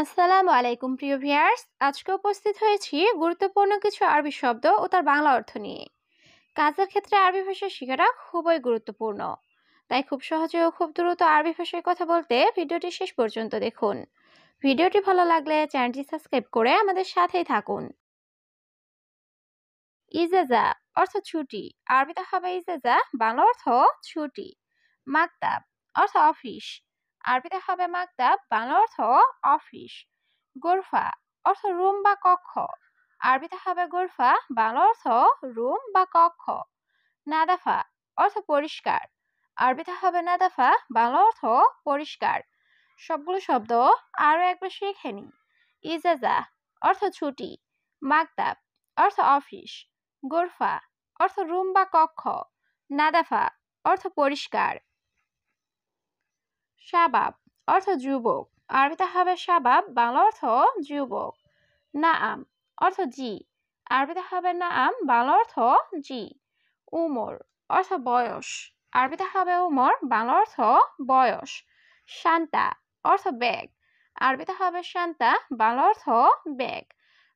আসসালামু আলাইকুম প্রিয় ভিউয়ার্স, আজকে উপস্থিত হয়েছি গুরুত্বপূর্ণ কিছু আরবি শব্দ ও তার বাংলা অর্থ নিয়ে। কাজের ক্ষেত্রে আরবি ভাষা শেখাটা খুবই গুরুত্বপূর্ণ, তাই খুব সহজে ও খুব দ্রুত আরবি ভাষায় কথা বলতে ভিডিওটি শেষ পর্যন্ত দেখুন। ভিডিওটি ভালো লাগলে চ্যানেলটি সাবস্ক্রাইব করে আমাদের সাথেই থাকুন। ইজাজা অর্থ ছুটি, আরবিতে হবে ইজাজা, বাংলা অর্থ ছুটি। মাকতাব অর্থ অফিস, আরবিতে হবে মাকতাব, বাংলা অর্থ অফিস। গোরফা অর্থ রুম বা কক্ষ, আরবিতে হবে গোরফা, বাংলা অর্থ রুম বা কক্ষ। নাদাফা অর্থ পরিষ্কার, আরবিতে হবে নাদাফা, বাংলা অর্থ পরিষ্কার। সবগুলো শব্দ আরো একবার শিখে নিই। ইজাজা অর্থ ছুটি, মাকতাব অর্থ অফিস, গোরফা অর্থ রুম বা কক্ষ, নাদাফা অর্থ পরিষ্কার। শাবাব অর্থ যুবক, আরবিতে হবে শাবাব, বাংলা অর্থ যুবক। নাআম অর্থ জি, আরবিতে হবে নাআম, বাংলা অর্থ জি। উমর অর্থ বয়স, আরবিতে হবে উমর, বাংলা অর্থ বয়স। শান্তা অর্থ ব্যাগ, আরবিতে হবে শান্তা, বাংলা অর্থ ব্যাগ।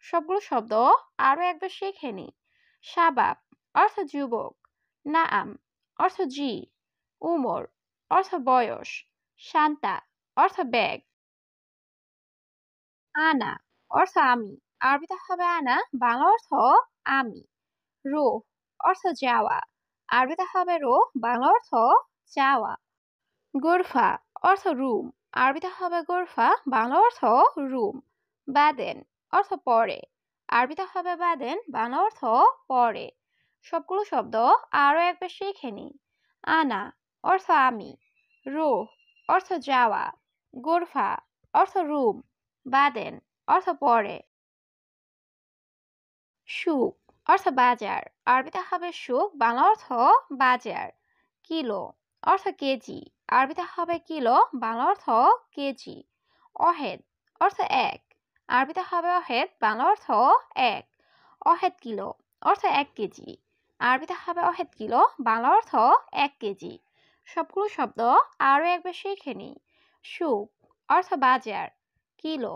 সবগুলো শব্দ আরো একবার শিখে নিই। শাবাব অর্থ যুবক, নাআম অর্থ জি, উমর অর্থ বয়স, শান্তা অর্থ ব্যাগ। আনা অর্থ আমি, আরবিতে হবে আনা, বাংলা অর্থ আমি। রোহ অর্থ যাওয়া, আরবিতে হবে রোহ, বাংলা অর্থ যাওয়া। গোরফা অর্থ রুম, আরবিতে হবে গোরফা, বাংলা অর্থ রুম। বাদেন অর্থ পরে, আরবিতে হবে বাদেন, বাংলা অর্থ পরে। সবগুলো শব্দ আরো একবার শিখে নিই। আনা অর্থ আমি, রোহ অর্থ যাওয়া, গোরফা অর্থ রুম, বাদেন অর্থ পরে। সুক অর্থ বাজার, আরবিতে হবে সুক, বাংলা অর্থ বাজার। কিলো অর্থ কেজি, আরবিতে হবে কিলো, বাংলা অর্থ কেজি। অহেদ অর্থ এক, আরবিতে হবে অহেদ, বাংলা অর্থ এক। অহেদ কিলো অর্থ 1 কেজি, আরবিতে হবে অহেদ কিলো, বাংলা অর্থ 1 কেজি। সবগুলো শব্দ আরো একবার শিখে নিই। সুক অর্থ বাজার, কিলো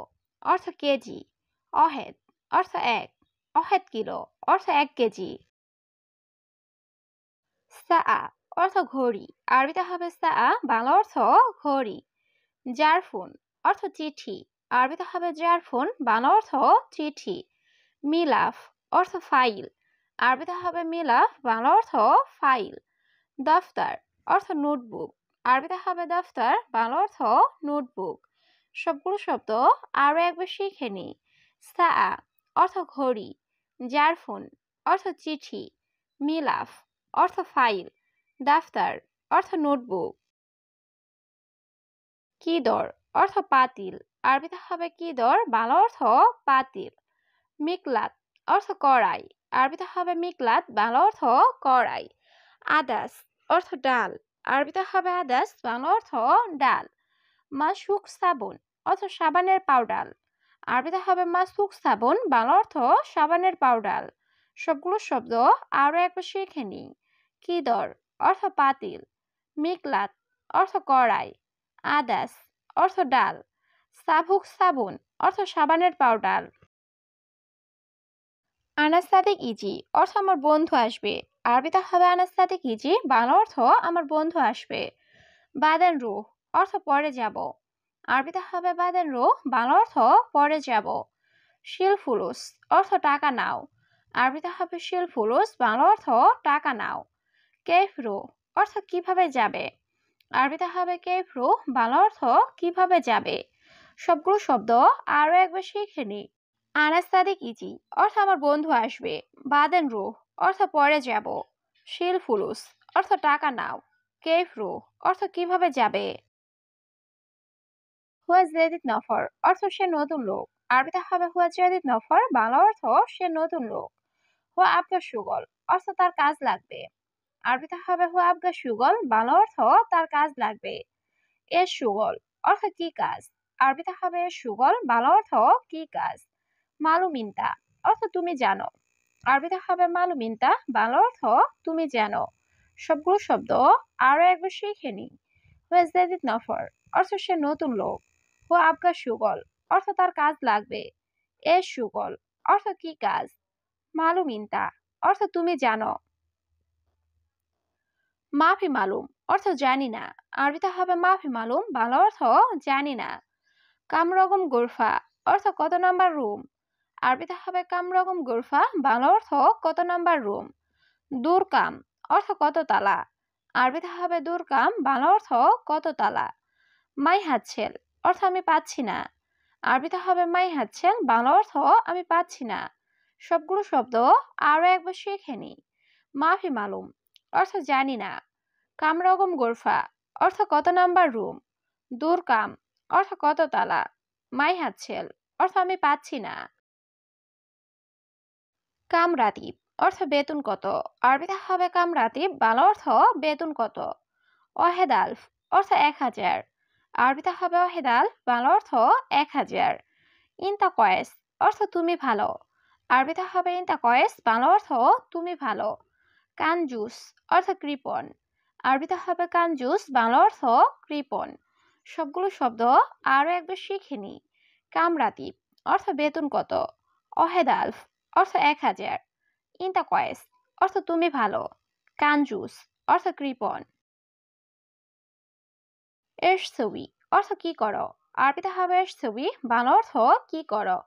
অর্থ কেজি, অহেদ অর্থ এক, অহেদ কিলো অর্থ 1 কেজি। সাআ অর্থ ঘড়ি, আরবিতে হবে সাআ, বাংলা অর্থ ঘড়ি। জারফুন অর্থ চিঠি, আরবিতে হবে জারফুন, বাংলা অর্থ চিঠি। মিলাফ অর্থ ফাইল, আরবিতে হবে মিলাফ, বাংলা অর্থ ফাইল। দফতর অর্থ নোটবুক, আরবিতে হবে দফতর, বাংলা অর্থ নোটবুক। সবগুলো শব্দ আরো একবার শিখে নিই। সাআ অর্থ ঘড়ি, জারফুন অর্থ চিঠি, মিলাফ অর্থ ফাইল, দফতর অর্থ নোটবুক। কিদর অর্থ পাতিল, আরবিতে হবে কিদর, বাংলা অর্থ পাতিল। মিকলাত অর্থ কড়াই, আরবিতে হবে মিকলাত, বাংলা অর্থ কড়াই। আদাস অর্থ ডাল, আরবিতে হবে আদাস, বাংলা অর্থ ডাল। মাসুক সাবুন অর্থ সাবানের পাউডার, আরবিতে হবে মাসুক সাবুন, বাংলা অর্থ সাবানের পাউডার। সবগুলো শব্দ আরো একবার শিখে নিই। কিদর অর্থ পাতিল, মিকলাত অর্থ কড়াই, আদাস অর্থ ডাল, সাবুক সাবুন অর্থ সাবানের পাউডার। আনাস সাদিক ইজি অর্থ আমার বন্ধু আসবে, আরবিতে হবে আনাস সাদিক ইজি, বাংলা অর্থ আমার বন্ধু আসবে। বাদেন রুহ অর্থ পরে যাব, আরবিতে হবে বাদেন রুহ, বাংলা অর্থ পরে যাব। শিল ফুলুস অর্থ টাকা নাও, আরবিতে হবে শিল ফুলুস, বাংলা অর্থ টাকা নাও। কেফ রুহ অর্থ কিভাবে যাবে, আরবিতে হবে কেফ রুহ, বাংলা অর্থ কিভাবে যাবে। সবগুলো শব্দ আরো একবার শিখে নিই। আনাস সাদিক ইজি অর্থ আমার বন্ধু আসবে, বাদেন রুহ অর্থ পরে যাব, শিল ফুলুস অর্থ টাকা নাও, কেফ রুহ অর্থ কিভাবে যাবে। হুয়া জেদিদ নফর অর্থ সে নতুন লোক, আরবিতে হবে হুয়া জেদিদ নফর, বাংলা অর্থ সে নতুন লোক। হুয়া আবগা সুগল অর্থ তার কাজ লাগবে, আরবিতে হবে হুয়া আবগা সুগল, বাংলা অর্থ তার কাজ লাগবে। এ সুগল অর্থ কি কাজ, আরবিতে হবে এ সুগল, বাংলা অর্থ কি কাজ। মালুমিনতা অর্থ তুমি জানো, আরবিতে হবে মালুমিনতা, বাংলা অর্থ তুমি জানো। সবগুলো শব্দ আরো একবার শিখে নিই। হুয়া জেদিদ নফর অর্থ সে নতুন লোক, হুয়া আবগা সুগল অর্থ তার কাজ লাগবে। এস সুগল অর্থ কি কাজ। মালুম ইনতা অর্থ তুমি জানো। মাফি মালুম অর্থ জানি না। আরবিতে হবে মাফি মালুম, বাংলা অর্থ জানি না। কামরগম গোরফা অর্থ কত নাম্বার রুম। আরবিতে হবে কামরগম গোরফা, বাংলা অর্থ কত নাম্বার রুম। দূর কাম অর্থ কত তালা। আরবিতে হবে দূর কাম, বাংলা অর্থ কত তালা। মাই হাতছেল অর্থ আমি পাচ্ছি না। আরবিতে হবে মাই হাতছেল, বাংলা অর্থ আমি পাচ্ছি না। সবগুলো শব্দ আরো একবার শিখে নি। মাফি মালুম অর্থ জানি না। কামরগম গোরফা অর্থ কত নাম্বার রুম। দূর কাম অর্থ কত তালা। মাই হাতছেল অর্থ আমি পাচ্ছি না। কাম রাতিব অর্থ বেতন কত। আরবিতে হবে কাম রাতিব, বাংলা অর্থ বেতন কত। ওয়াহেদ আলফ অর্থ 1000। আরবিতে হবে ওয়াহেদ আলফ, বাংলা অর্থ 1000। ইনতা কয়েস অর্থ তুমি ভালো। আরবিতে হবে ইনতা কয়েস, বাংলা অর্থ তুমি ভালো। কানজুস অর্থ কৃপণ। আরবিতে হবে কানজুস, বাংলা অর্থ কৃপণ। সবগুলো শব্দ আরো একবার শিখে নি। কামরাতিব অর্থ বেতন কত। ওয়াহেদ আলফ অর্থ 1000। ইনতা কয়েস অর্থ তুমি ভালো। কানজুস অর্থ কৃপণ। এস ছবি অর্থ কি করো। আরবিতে হবে এস ছবি, বাংলা অর্থ কি করো।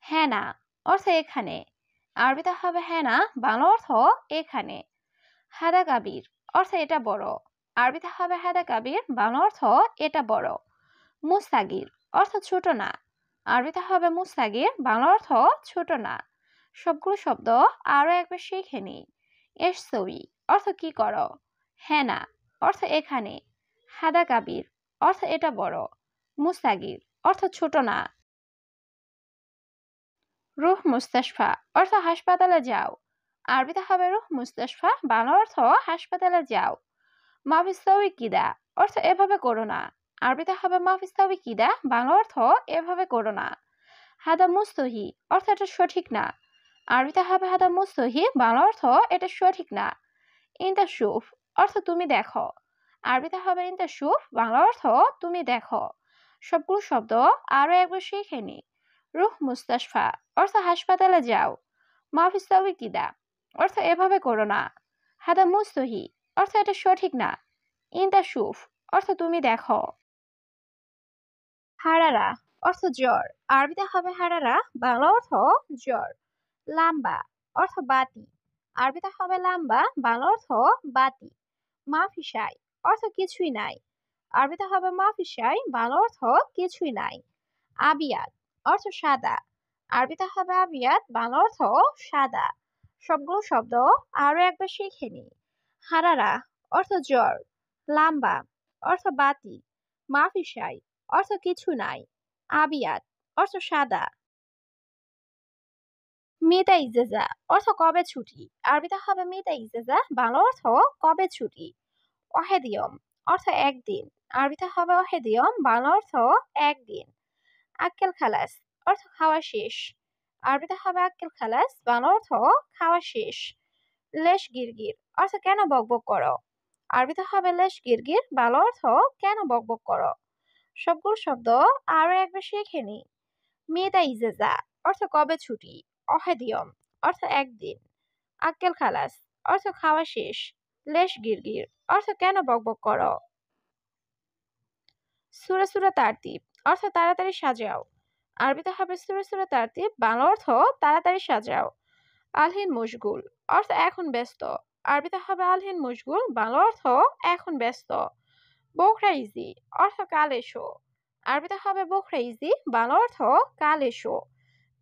হ্যাঁ না অর্থ এখানে। আরবিতে হবে হ্যাঁ না, বাংলা অর্থ এখানে। হাদা কাবির অর্থ এটা বড়। আরবিতে হবে হাদা কাবির, বাংলা অর্থ এটা বড়। মুস্তাগির অর্থ ছোট না। আরবিতে হবে মুস্তাগির, বাংলা অর্থ ছোট না। সবগুলো শব্দ আরো একবার শিখে নি। এস ছবি অর্থ কি করো। হ্যাঁ না অর্থ এখানে। হাদা কাবির অর্থ এটা বড়। মুস্তাগির অর্থ ছোট না। রুহ মুস্তাশফা অর্থ হাসপাতালে যাও। আরবিতে হবে রুহ মুস্তাশফা, বাংলা অর্থ হাসপাতালে যাও। মাফিস্তাউই কিদা অর্থ এভাবে করো না। আরবিতে হবে মাফিস্তাউই কিদা, বাংলা অর্থ এভাবে করো না। হাদা মুস্তহি অর্থ এটা সঠিক না। আরবিতে হবে হাদা মুস্তহি, বাংলা অর্থ এটা সঠিক না। ইনতা শুফ অর্থ তুমি দেখো। আরবিতে হবে ইনতা শুফ, বাংলা অর্থ তুমি দেখো। সবগুলো শব্দ আরো একবার শিখে নি। রুহ মুস্তাশফা অর্থ হাসপাতালে যাও। মাফিস্তাউই কিদা অর্থ এভাবে করো না। হাদা মুস্তহি অর্থ এটা সঠিক না। ইনতা শুফ অর্থ তুমি দেখো। হারারা অর্থ জ্বর। আরবিতে হবে হারারা, বাংলা অর্থ জ্বর। লাম্বা অর্থ বাতি। আরবিতে হবে লাম্বা, বাংলা অর্থ বাতি। মাফিসাই অর্থ কিছুই নাই। আরবিতে হবে মাফিসাই, বাংলা অর্থ কিছুই নাই। আবিয়াত অর্থ সাদা। আরবিতে হবে আবিয়াত, বাংলা অর্থ সাদা। সবগুলো শব্দ আরো একবার শিখে নি। হারারা অর্থ জ্বর। লাম্বা অর্থ বাতি। মাফিসাই অর্থ কিছু নাই। আবিয়াত অর্থ সাদা। মিতা ইজেজা অর্থ কবে ছুটি। আরবিতে হবে মিতা ইজেজা, বাংলা অর্থ কবে ছুটি। ওয়াহেদিয়ম অর্থ একদিন। আরবিতে হবে ওয়াহেদিয়ম, বাংলা অর্থ একদিন। আক্কেল খালাস অর্থ খাওয়া শেষ। আরবিতে হবে আক্কেল খালাস, বাংলা অর্থ খাওয়া শেষ। লেশ গিরগির অর্থ কেন বকবক করো। আরবিতে হবে লেশ গিরগির, বাংলা অর্থ কেন বকবক করো। সবগুলো শব্দ আরো একবার শিখে নি। মিতা ইজেজা অর্থ কবে ছুটি। অহেদিয়ম অর্থ একদিন। আক্কেল খালাস অর্থ খাওয়া শেষ। লেশ গিরগির অর্থ কেন বকবক করো। সুরা সুরা তারতিব অর্থ তাড়াতাড়ি সাজাও। আরবিতে হবে সুরা সুরা তারতিব, বাংলা অর্থ তাড়াতাড়ি সাজাও। আলহিন মশগুল অর্থ এখন ব্যস্ত। আরবিতে হবে আলহিন মশগুল, বাংলা অর্থ এখন ব্যস্ত। বোখরা ইজি অর্থ কাল এসো। আরবিতে হবে বোখরা ইজি, বাংলা অর্থ কাল এসো।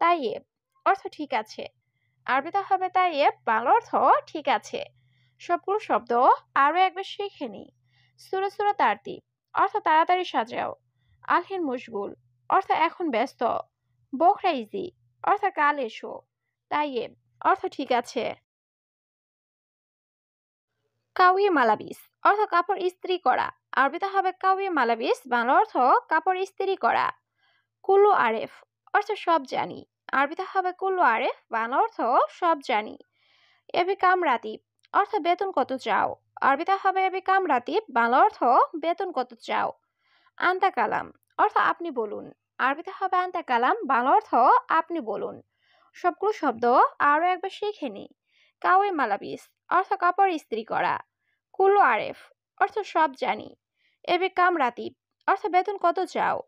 তাইয়েব অর্থ ঠিক আছে। আরবিতে হবে তাইয়েব, বাংলা অর্থ ঠিক আছে। সবগুলো শব্দ আরো একবার শিখে নি। সুরা সুরা তারতিব অর্থ তাড়াতাড়ি সাজাও। আলহিন মশগুল অর্থ এখন ব্যস্ত। বোখরা ইজি অর্থ কাল এসো। তাইয়েব অর্থ ঠিক আছে। কাউয়ে মালাবিস অর্থ কাপড় ইস্ত্রি করা। আরবিতে হবে কাউয়ে মালাবিস, বাংলা অর্থ কাপড় ইস্ত্রি করা। কুল্লু আরেফ অর্থ সব জানি। আরবিতে হবে কুল্লু আরেফ, বাংলা অর্থ সব জানি। এবি কাম রাতিব অর্থ বেতন কত চাও। আরবিতে হবে এবি কাম রাতিব, বাংলা অর্থ বেতন কত চাও। আন্তা কালাম অর্থ আপনি বলুন। আরবিতে হবে আনতা কালাম, বাংলা অর্থ আপনি বলুন। সবগুলো শব্দ আরো একবার শিখে নি। কাওয়ে মালাবিস অর্থ কাপড় ইস্ত্রি করা। কুল্লু আরেফ অর্থ সব জানি। এবে কাম রাতিব অর্থ বেতন কত চাও।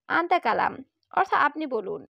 আনতা কালাম অর্থ আপনি বলুন।